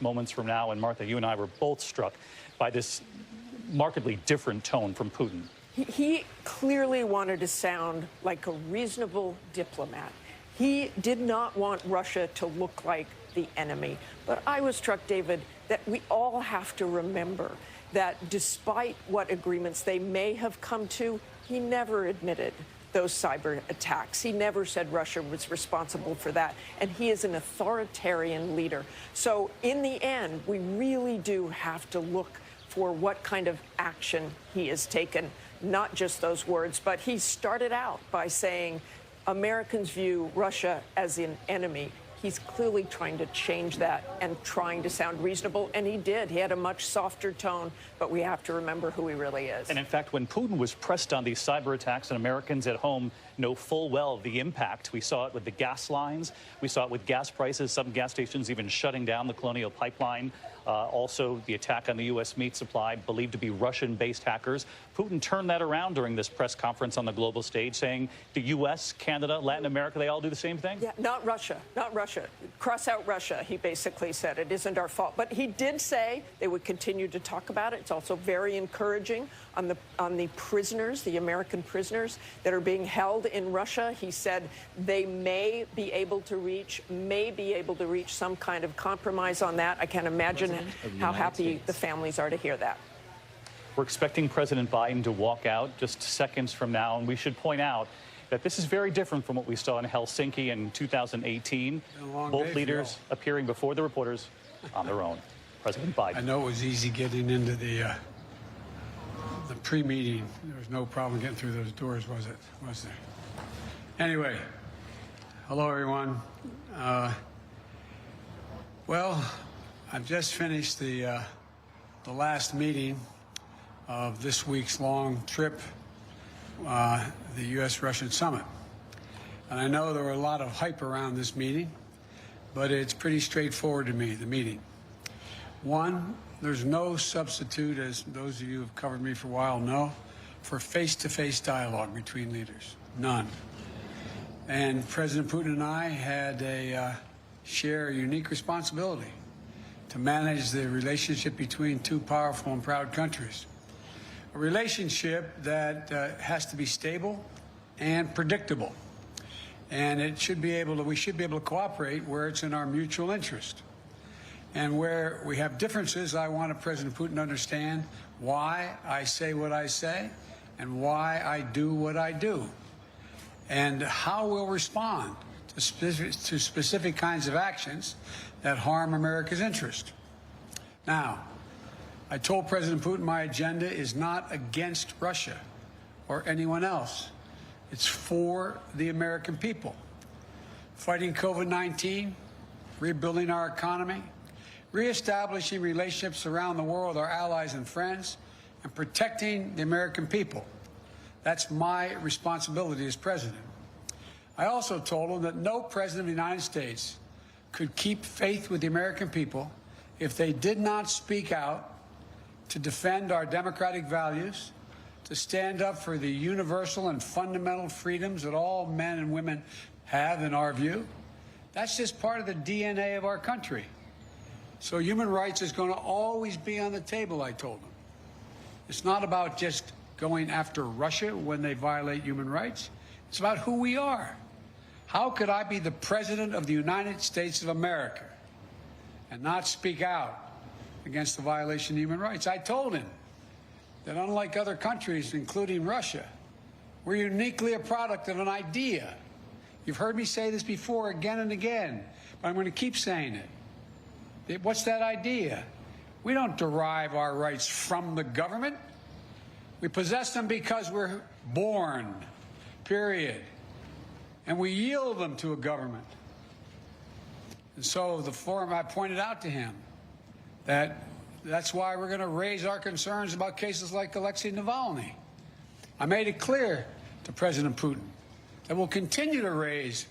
moments from now. And Martha, you and I were both struck by this markedly different tone from Putin. He clearly wanted to sound like a reasonable diplomat. He did not want Russia to look like the enemy. But I was struck, David, that we all have to remember that despite what agreements they may have come to, he never admitted those cyber attacks. He never said Russia was responsible for that. And he is an authoritarian leader. So in the end, we really do have to look for what kind of action he has taken, not just those words. But he started out by saying Americans view Russia as an enemy. He's clearly trying to change that and trying to sound reasonable, and he did. He had a much softer tone, but we have to remember who he really is. And in fact, when Putin was pressed on these cyber attacks, and Americans at home know full well the impact, we saw it with the gas lines, we saw it with gas prices, some gas stations even shutting down the Colonial Pipeline, also the attack on the U.S. meat supply, believed to be Russian-based hackers. Putin turned that around during this press conference on the global stage, saying the U.S., Canada, Latin America, they all do the same thing? Yeah, not Russia, not Russia. Cross out Russia, he basically said. It isn't our fault. But he did say they would continue to talk about it. It's also very encouraging on the prisoners, the American prisoners that are being held in Russia. He said they may be able to reach some kind of compromise on that. I can't imagine how happy the families are to hear that. We're expecting President Biden to walk out just seconds from now, and we should point out that this is very different from what we saw in Helsinki in 2018. Both leaders appearing before the reporters on their own. President Biden. I know it was easy getting into the pre-meeting. There was no problem getting through those doors, was it? Was there? Anyway, hello, everyone. Well, I've just finished the last meeting of this week's long trip, the U.S.-Russian summit. And I know there were a lot of hype around this meeting, but it's pretty straightforward to me, the meeting. One, there's no substitute, as those of you who have covered me for a while know, for face-to-face dialogue between leaders. None. And President Putin and I had share a unique responsibility to manage the relationship between two powerful and proud countries. A relationship that has to be stable and predictable. And we should be able to cooperate where it's in our mutual interest. And where we have differences, I want President Putin to understand why I say what I say and why I do what I do, and how we'll respond to specific kinds of actions that harm America's interest. Now, I told President Putin my agenda is not against Russia or anyone else. It's for the American people. Fighting COVID-19, rebuilding our economy, reestablishing relationships around the world with our allies and friends, and protecting the American people. That's my responsibility as president. I also told him that no president of the United States could keep faith with the American people if they did not speak out to defend our democratic values, to stand up for the universal and fundamental freedoms that all men and women have, in our view. That's just part of the DNA of our country. So human rights is going to always be on the table, I told him. It's not about just going after Russia when they violate human rights. It's about who we are. How could I be the President of the United States of America and not speak out against the violation of human rights? I told him that unlike other countries, including Russia, we're uniquely a product of an idea. You've heard me say this before again and again, but I'm going to keep saying it. What's that idea? We don't derive our rights from the government. We possess them because we're born, period. And we yield them to a government. And so the forum, I pointed out to him that's why we're going to raise our concerns about cases like Alexei Navalny. I made it clear to President Putin that we'll continue to raise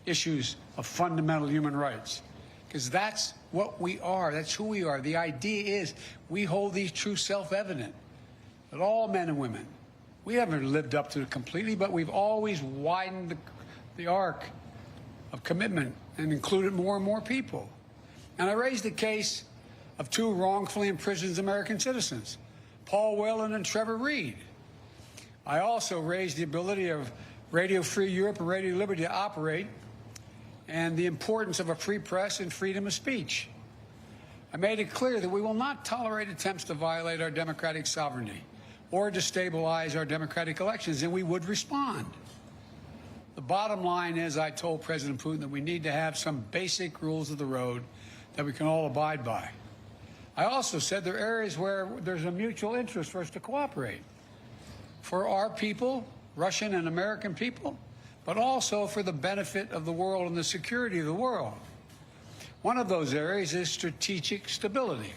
issues of fundamental human rights, because that's what we are. That's who we are. The idea is we hold these truths self-evident, that all men and women, we haven't lived up to it completely, but we've always widened the arc of commitment and included more and more people. And I raised the case of two wrongfully imprisoned American citizens, Paul Whelan and Trevor Reed. I also raised the ability of Radio Free Europe and Radio Liberty to operate and the importance of a free press and freedom of speech. I made it clear that we will not tolerate attempts to violate our democratic sovereignty or destabilize our democratic elections, and we would respond. The bottom line is, I told President Putin that we need to have some basic rules of the road that we can all abide by. I also said there are areas where there's a mutual interest for us to cooperate. For our people, Russian and American people, but also for the benefit of the world and the security of the world. One of those areas is strategic stability.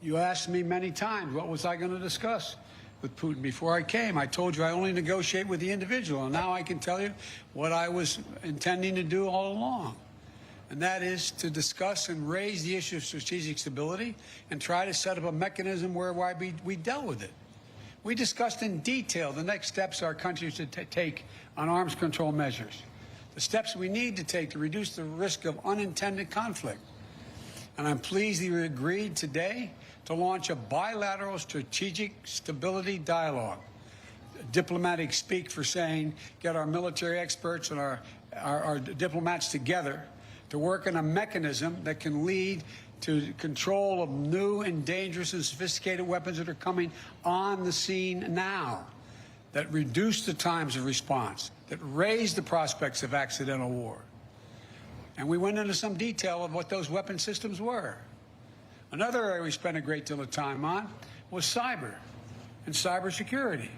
You asked me many times, what was I going to discuss with Putin before I came? I told you I only negotiate with the individual, and now I can tell you what I was intending to do all along. And that is to discuss and raise the issue of strategic stability and try to set up a mechanism whereby we dealt with it. We discussed in detail the next steps our country should take on arms control measures, the steps we need to take to reduce the risk of unintended conflict. And I'm pleased that you agreed today to launch a bilateral strategic stability dialogue. Diplomatic speak for saying get our military experts and our diplomats together to work on a mechanism that can lead to control of new and dangerous and sophisticated weapons that are coming on the scene now, that reduce the times of response, that raise the prospects of accidental war. And we went into some detail of what those weapon systems were. Another area we spent a great deal of time on was cyber and cybersecurity.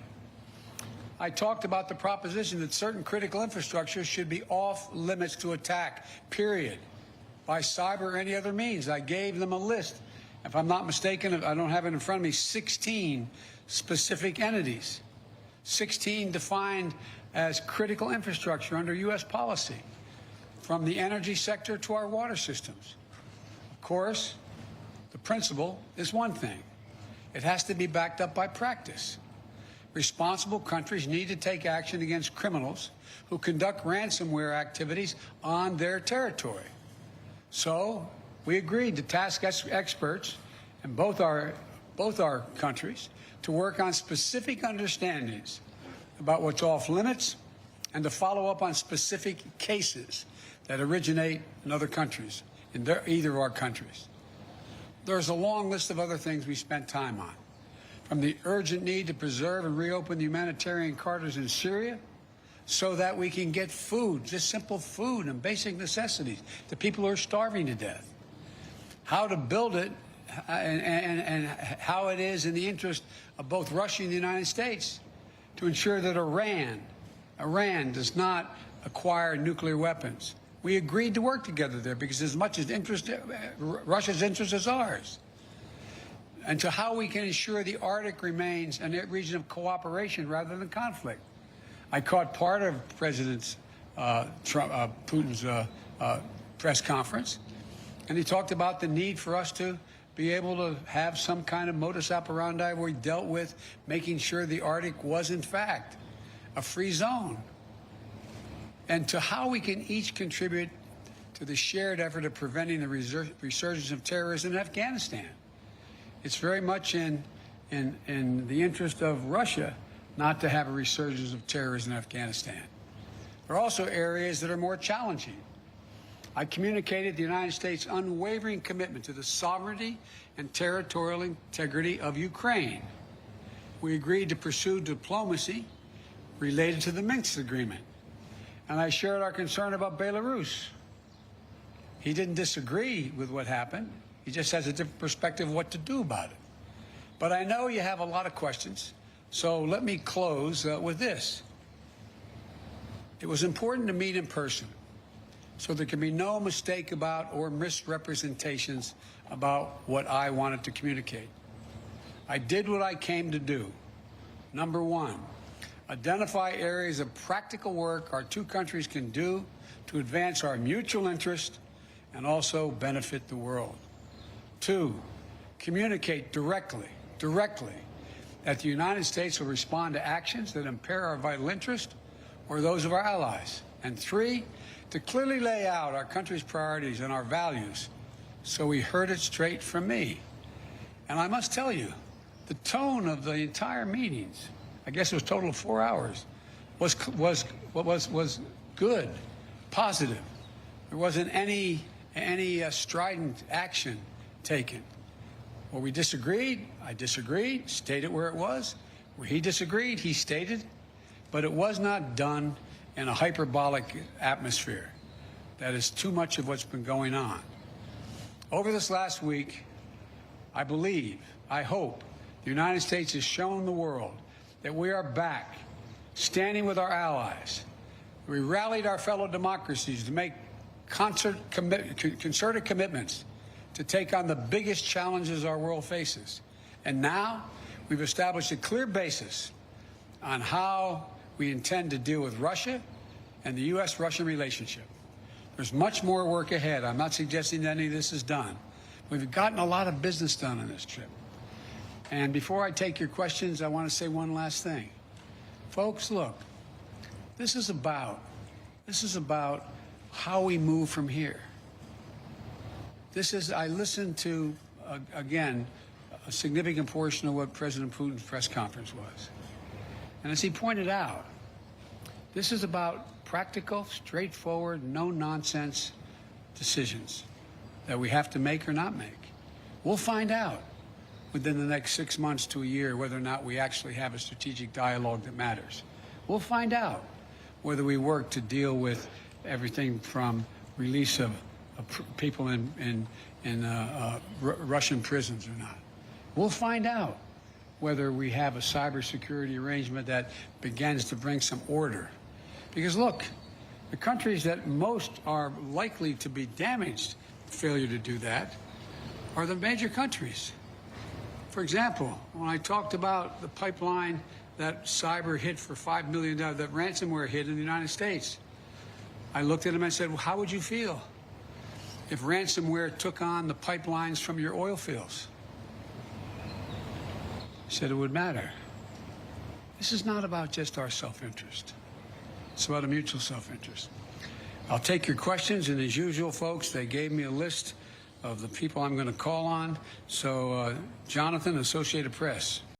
I talked about the proposition that certain critical infrastructure should be off limits to attack, period, by cyber or any other means. I gave them a list. If I'm not mistaken, I don't have it in front of me, 16 specific entities, 16 defined as critical infrastructure under U.S. policy, from the energy sector to our water systems. Of course, the principle is one thing. It has to be backed up by practice. Responsible countries need to take action against criminals who conduct ransomware activities on their territory. So we agreed to task experts in both our countries to work on specific understandings about what's off limits and to follow up on specific cases that originate in other countries, in either of our countries. There's a long list of other things we spent time on, from the urgent need to preserve and reopen the humanitarian corridors in Syria so that we can get food, just simple food and basic necessities, to people who are starving to death. How to build it and how it is in the interest of both Russia and the United States to ensure that Iran does not acquire nuclear weapons. We agreed to work together there because as much as Russia's interest is ours. And to how we can ensure the Arctic remains a region of cooperation rather than conflict. I caught part of President Putin's press conference, and he talked about the need for us to be able to have some kind of modus operandi where we dealt with making sure the Arctic was, in fact, a free zone. And to how we can each contribute to the shared effort of preventing the resurgence of terrorism in Afghanistan. It's very much in the interest of Russia not to have a resurgence of terrorism in Afghanistan. There are also areas that are more challenging. I communicated the United States' unwavering commitment to the sovereignty and territorial integrity of Ukraine. We agreed to pursue diplomacy related to the Minsk agreement. And I shared our concern about Belarus. He didn't disagree with what happened. He just has a different perspective of what to do about it. But I know you have a lot of questions, so let me close with this. It was important to meet in person, so there can be no mistake about or misrepresentations about what I wanted to communicate. I did what I came to do. Number one, identify areas of practical work our two countries can do to advance our mutual interest and also benefit the world. Two, communicate directly that the United States will respond to actions that impair our vital interest or those of our allies. And three, to clearly lay out our country's priorities and our values so he heard it straight from me. And I must tell you, the tone of the entire meetings, I guess it was a total of 4 hours, was good, positive. There wasn't any strident action taken. Where we disagreed, I disagreed, stated where it was. Where he disagreed, he stated. But it was not done in a hyperbolic atmosphere. That is too much of what's been going on. Over this last week, I believe, I hope, the United States has shown the world that we are back, standing with our allies. We rallied our fellow democracies to make concerted commitments to take on the biggest challenges our world faces. And now we've established a clear basis on how we intend to deal with Russia and the U.S.-Russian relationship. There's much more work ahead. I'm not suggesting that any of this is done. We've gotten a lot of business done on this trip. And before I take your questions, I want to say one last thing. Folks, look, this is about how we move from here. I listened to, again, a significant portion of what President Putin's press conference was. And as he pointed out, this is about practical, straightforward, no-nonsense decisions that we have to make or not make. We'll find out within the next 6 months to a year whether or not we actually have a strategic dialogue that matters. We'll find out whether we work to deal with everything from release of people in Russian prisons or not. We'll find out whether we have a cybersecurity arrangement that begins to bring some order. Because look, the countries that most are likely to be damaged, failure to do that, are the major countries. For example, when I talked about the pipeline that cyber hit for $5 million, that ransomware hit in the United States, I looked at him and said, well, how would you feel if ransomware took on the pipelines from your oil fields? He said it would matter. This is not about just our self-interest. It's about a mutual self-interest. I'll take your questions, and as usual, folks, they gave me a list of the people I'm going to call on. So, Jonathan, Associated Press.